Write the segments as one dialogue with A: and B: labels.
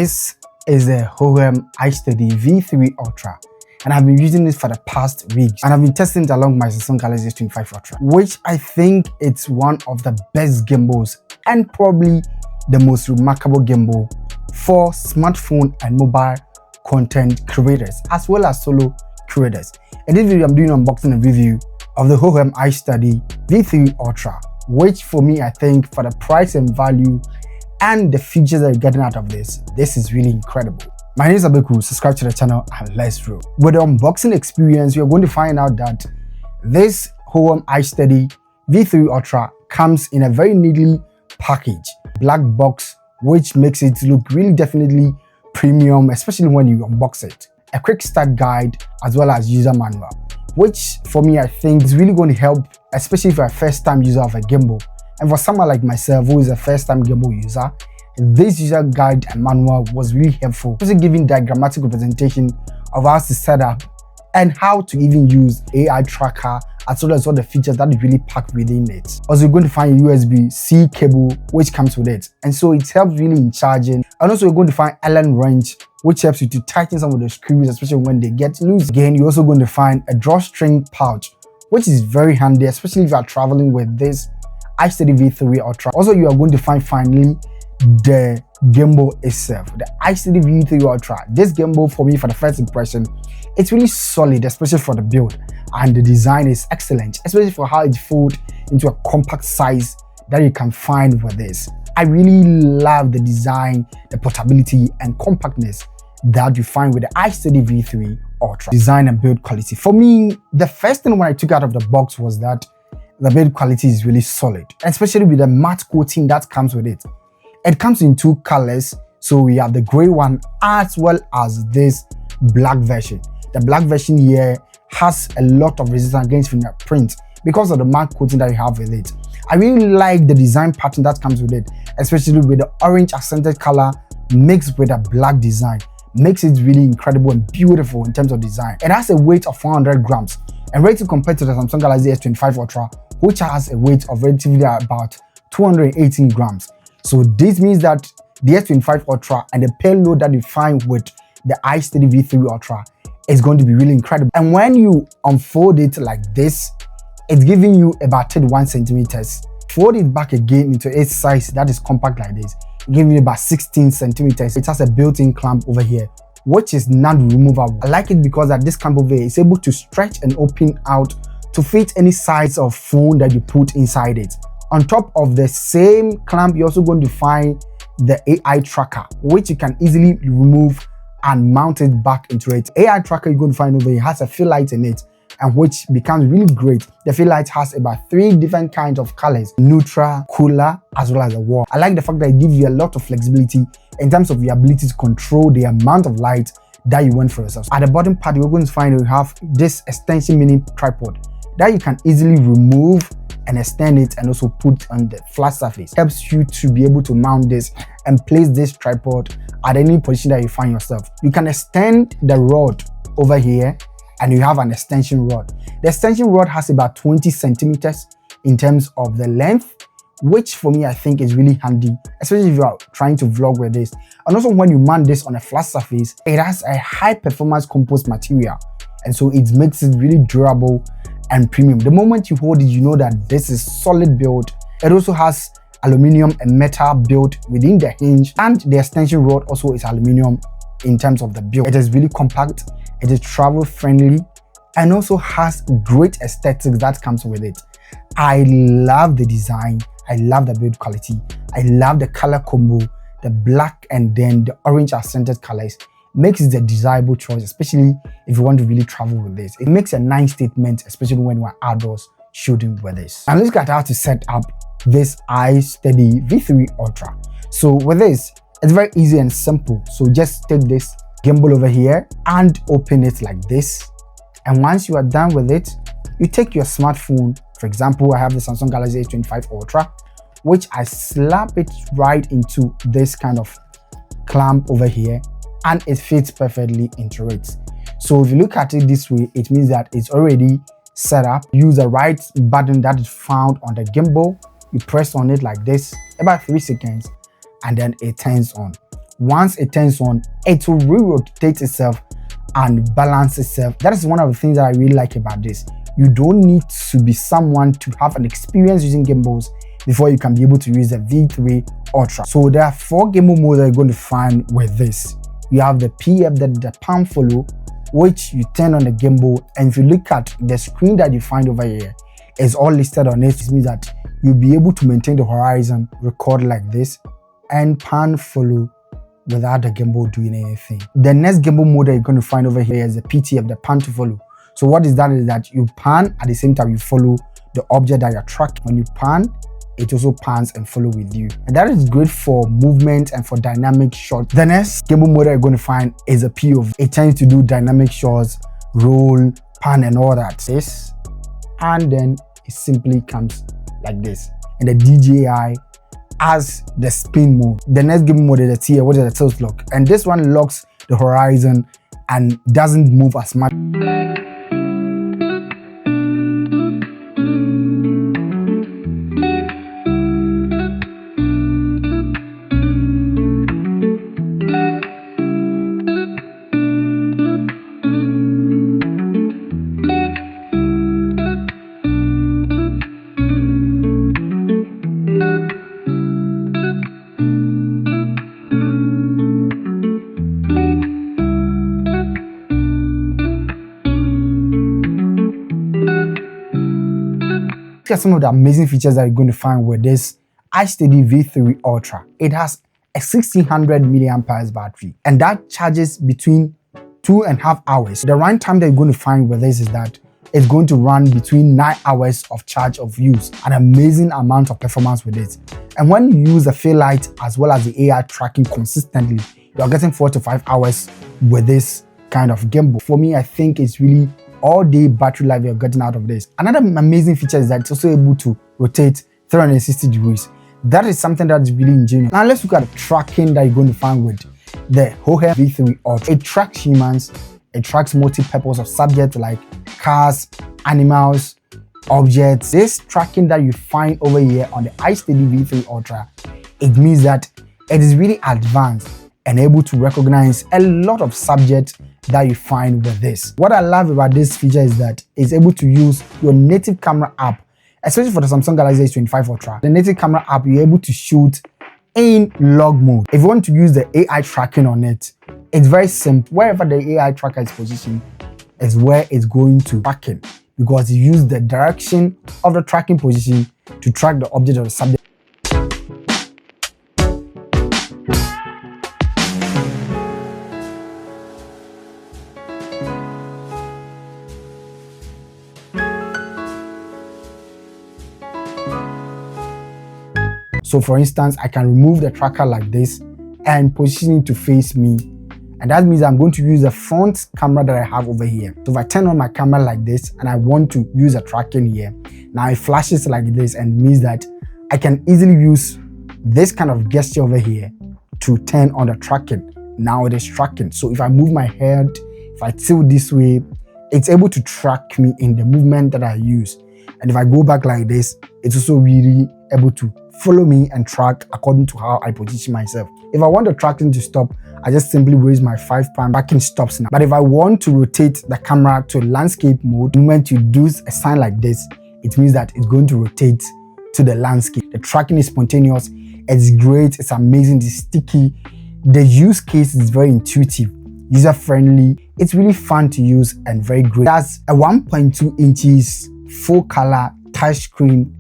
A: This is a Hohem iSteady V3 Ultra, and I've been using it for the past weeks, and I've been testing it along my Samsung Galaxy S25 Ultra, which I think it's one of the best gimbals and probably the most remarkable gimbal for smartphone and mobile content creators as well as solo creators. In this video, I'm doing an unboxing and review of the Hohem iSteady V3 Ultra, which for me, I think for the price and value and the features that you're getting out of this is really incredible. My name is Abeku, subscribe to the channel and let's roll. With the unboxing experience, you're going to find out that this Hohem iSteady V3 Ultra comes in a very neatly packaged black box, which makes it look really definitely premium, especially when you unbox it. A quick start guide as well as user manual, which for me I think is really going to help, especially if you're a first time user of a gimbal. And for someone like myself who is a first time gimbal user, this user guide and manual was really helpful, also giving diagrammatic representation of how to set up and how to even use AI tracker as well as all the features that is really packed within it. Also, you're going to find a USB-C cable which comes with it, and so it helps really in charging. And also you're going to find Allen wrench, which helps you to tighten some of the screws, especially when they get loose. Again, you're also going to find a drawstring pouch, which is very handy, especially if you are traveling with this iSteady V3 Ultra. Also, you are going to find finally the gimbal itself, the iSteady V3 Ultra. This gimbal, for me, for the first impression, it's really solid, especially for the build, and the design is excellent, especially for how it folds into a compact size that you can find with this. I really love the design, the portability and compactness that you find with the iSteady V3 Ultra. Design and build quality. For me, the first thing when I took out of the box was that the build quality is really solid, especially with the matte coating that comes with it. It comes in two colors, so we have the gray one as well as this black version. The black version here has a lot of resistance against fingerprint because of the matte coating that you have with it. I really like the design pattern that comes with it, especially with the orange accented color mixed with a black design. Makes it really incredible and beautiful in terms of design. It has a weight of 400 grams and rated compared to the Samsung Galaxy S25 Ultra, which has a weight of relatively about 218 grams. So this means that the S25 Ultra and the payload that you find with the iSteady V3 Ultra is going to be really incredible. And when you unfold it like this, it's giving you about 31 centimeters. Fold it back again into its size that is compact like this, giving you about 16 centimeters. It has a built-in clamp over here, which is non-removable. I like it because that this clamp over here is able to stretch and open out to fit any size of phone that you put inside it. On top of the same clamp, you're also going to find the AI tracker, which you can easily remove and mount it back into it. AI tracker you're going to find over here has a fill light in it, and which becomes really great. The fill light has about 3 different kinds of colors: neutral, cooler, as well as a warm. I like the fact that it gives you a lot of flexibility in terms of your ability to control the amount of light that you want for yourself. At the bottom part, you're going to find you have this extension mini tripod that you can easily remove and extend it and also put on the flat surface. Helps you to be able to mount this and place this tripod at any position that you find yourself. You can extend the rod over here and you have an extension rod. The extension rod has about 20 centimeters in terms of the length, which for me I think is really handy, especially if you are trying to vlog with this. And also when you mount this on a flat surface, it has a high performance composite material, and so it makes it really durable and premium. The moment you hold it, you know that this is solid build. It also has aluminum and metal built within the hinge, and the extension rod also is aluminum in terms of the build. It is really compact, it is travel friendly, and also has great aesthetics that comes with it. I love the design, I love the build quality, I love the color combo, the black and then the orange accented colors. Makes it a desirable choice, especially if you want to really travel with this. It makes a nice statement, especially when you are outdoors shooting with this. And let's get how to set up this iSteady V3 Ultra. So with this, it's very easy and simple. So just take this gimbal over here and open it like this. And once you are done with it, you take your smartphone. For example, I have the Samsung Galaxy S25 Ultra, which I slap it right into this kind of clamp over here, and it fits perfectly into it. So if you look at it this way, it means that it's already set up. Use the right button that is found on the gimbal. You press on it like this, about 3 seconds, and then it turns on. once it turns on, it will re-rotate itself and balance itself. That is one of the things that I really like about this. You don't need to be someone to have an experience using gimbals before you can be able to use the V3 Ultra. So there are 4 gimbal modes that you're going to find with this. You have the PF, the pan follow, which you turn on the gimbal, and if you look at the screen that you find over here, it's all listed on it. It means that you'll be able to maintain the horizon, record like this, and pan follow without the gimbal doing anything. The next gimbal mode that you're going to find over here is the PTF, the pan to follow. So what is that you pan at the same time you follow the object that you're tracking. When you pan, it also pans and follow with you, and that is great for movement and for dynamic shots. The next gimbal mode that you're going to find is a POV. It tends to do dynamic shots, roll, pan, and all that. This, and then it simply comes like this. And the DJI as the spin mode. The next gimbal mode is the TF, which is the tilt lock, and this one locks the horizon and doesn't move as much. Are some of the amazing features that you're going to find with this iSteady V3 Ultra. It has a 1600 milliampere battery, and that charges between 2.5 hours. The runtime that you're going to find with this is that it's going to run between 9 hours of charge of use. An amazing amount of performance with it. And when you use the fill light as well as the AI tracking consistently, you're getting 4 to 5 hours with this kind of gimbal. For me, I think it's really all day battery life you're getting out of this. Another amazing feature is that it's also able to rotate 360 degrees. That is something that's really ingenious. Now let's look at the tracking that you're going to find with the Hohem V3 Ultra. It tracks humans, it tracks multi-purpose of subjects like cars, animals, objects. This tracking that you find over here on the iSteady V3 Ultra, it means that it is really advanced and able to recognize a lot of subjects that you find with this. What I love about this feature is that it's able to use your native camera app, especially for the Samsung Galaxy S25 Ultra. The native camera app, you're able to shoot in log mode. If you want to use the AI tracking on it, it's very simple. Wherever the AI tracker is positioned is where it's going to track it, because you use the direction of the tracking position to track the object or the subject. So for instance, I can remove the tracker like this and position it to face me. And that means I'm going to use the front camera that I have over here. So if I turn on my camera like this and I want to use a tracking here, now it flashes like this, and means that I can easily use this kind of gesture over here to turn on the tracking. Now it is tracking. So if I move my head, if I tilt this way, it's able to track me in the movement that I use. And if I go back like this, it's also really able to follow me and track according to how I position myself. If I want the tracking to stop, I just simply raise my 5-pound tracking stops now. But if I want to rotate the camera to landscape mode, the moment you do a sign like this, it means that it's going to rotate to the landscape. The tracking is spontaneous, it's great, it's amazing, it's sticky. The use case is very intuitive, user-friendly, it's really fun to use and very great. That's a 1.2 inches full color touchscreen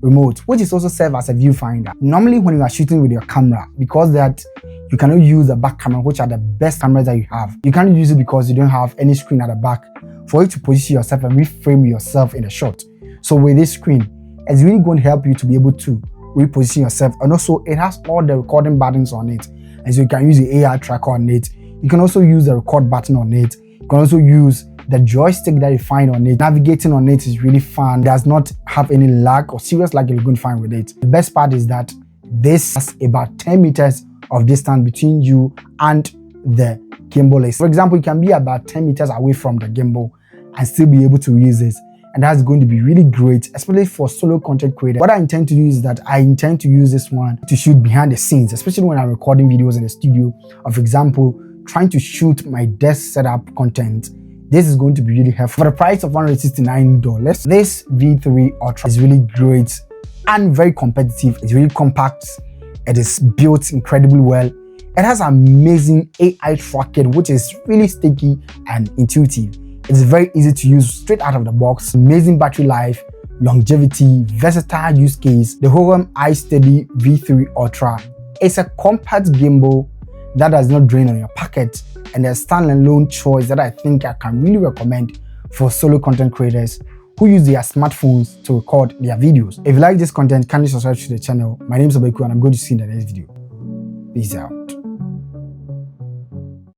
A: remote, which is also serve as a viewfinder. Normally when you are shooting with your camera, because that you cannot use the back camera, which are the best cameras that you have, you can't use it because you don't have any screen at the back for you to position yourself and reframe yourself in the shot. So with this screen, it's really going to help you to be able to reposition yourself, and also it has all the recording buttons on it, and so you can use the AI tracker on it. You can also use the record button on it. You can also use the joystick that you find on it. Navigating on it is really fun. It does not have any lag or serious lag you're going to find with it. The best part is that this has about 10 meters of distance between you and the gimbal. For example, you can be about 10 meters away from the gimbal and still be able to use this. and that's going to be really great, especially for solo content creators. What I intend to do is that I intend to use this one to shoot behind the scenes, especially when I'm recording videos in the studio. For example, trying to shoot my desk setup content. This is going to be really helpful. For the price of $169, this V3 Ultra is really great and very competitive. It's really compact. It is built incredibly well. It has amazing AI tracking, which is really sticky and intuitive. It's very easy to use straight out of the box. Amazing battery life, longevity, versatile use case. The Hohem iSteady V3 Ultra is a compact gimbal that does not drain on your pocket, and a standalone choice that I think I can really recommend for solo content creators who use their smartphones to record their videos. If you like this content, kindly subscribe to the channel. My name is Obeku and I'm going to see you in the next video. Peace out.